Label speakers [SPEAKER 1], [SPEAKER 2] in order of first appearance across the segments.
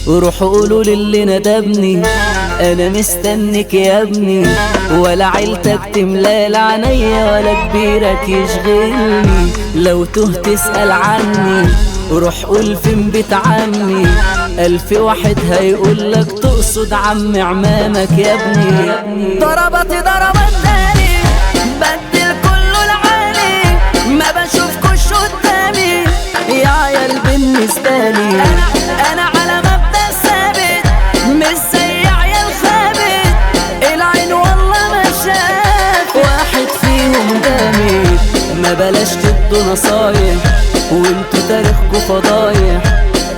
[SPEAKER 1] روحوا قولوا للي ندبني انا مستنك يا ابني، ولا عيلتك تملى عينيا ولا كبيرك يشغلني. لو تهت اسأل عني روح قول فين بيت عمي، 1000 واحد هيقولك تقصد عم عمامك يا ابني. ضربتي ضربت تاني بدل كله العالي، ما بشوفكوش قدامي يا عيال بالنسبة لي. أنا على مبدأ ثابت مش زي عيال خابت، العين والله ما شاف واحد فيهم جامد. ما بلاش تدوا نصايح وانتوا تاريخكوا فضايح،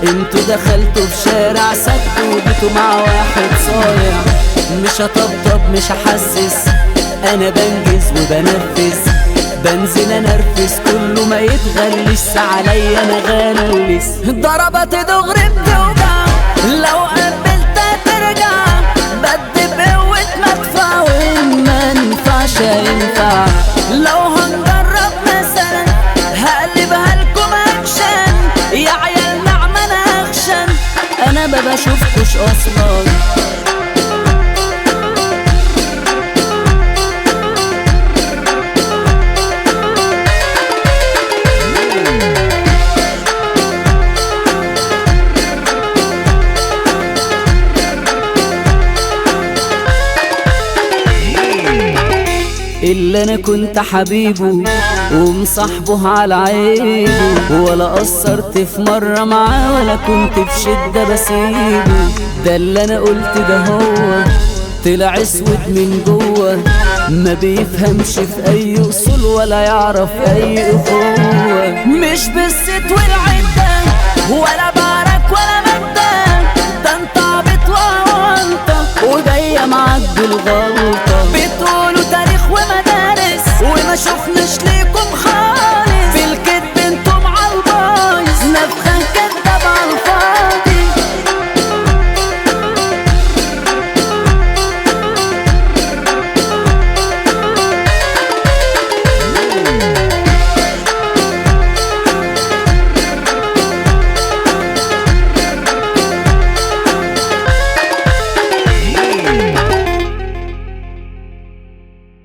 [SPEAKER 1] انتوا دخلتوا في شارع سد وجيتوا مع واحد صايع. مش هطبطب مش هحسس، انا بنجز وبنفذ، بنزل انرفز كله ما يتغلش عليا انا غلس. ضربتي دغري بتوجع لو قبلتها ترجع، بدي بقوة مدفع وإن ما ينفعش هينفع. لو هنجرب مثلا هقلبها لكم اكشن، يا عيال نعم انا اخشن، انا ما بشوفكوش اصلا. اللي انا كنت حبيبه ومصاحبه على عيبه، ولا قصرت في مرة معاه ولا كنت في شدة بسيبه. ده اللي انا قلت ده هو طلع اسود من جوه، ما بيفهمش في اي اصول ولا يعرف اي اخوة. مش بالست والعدة ولا بعرك ولا مادة، ده انت عبيط وانت وجاية معاك بالغلط.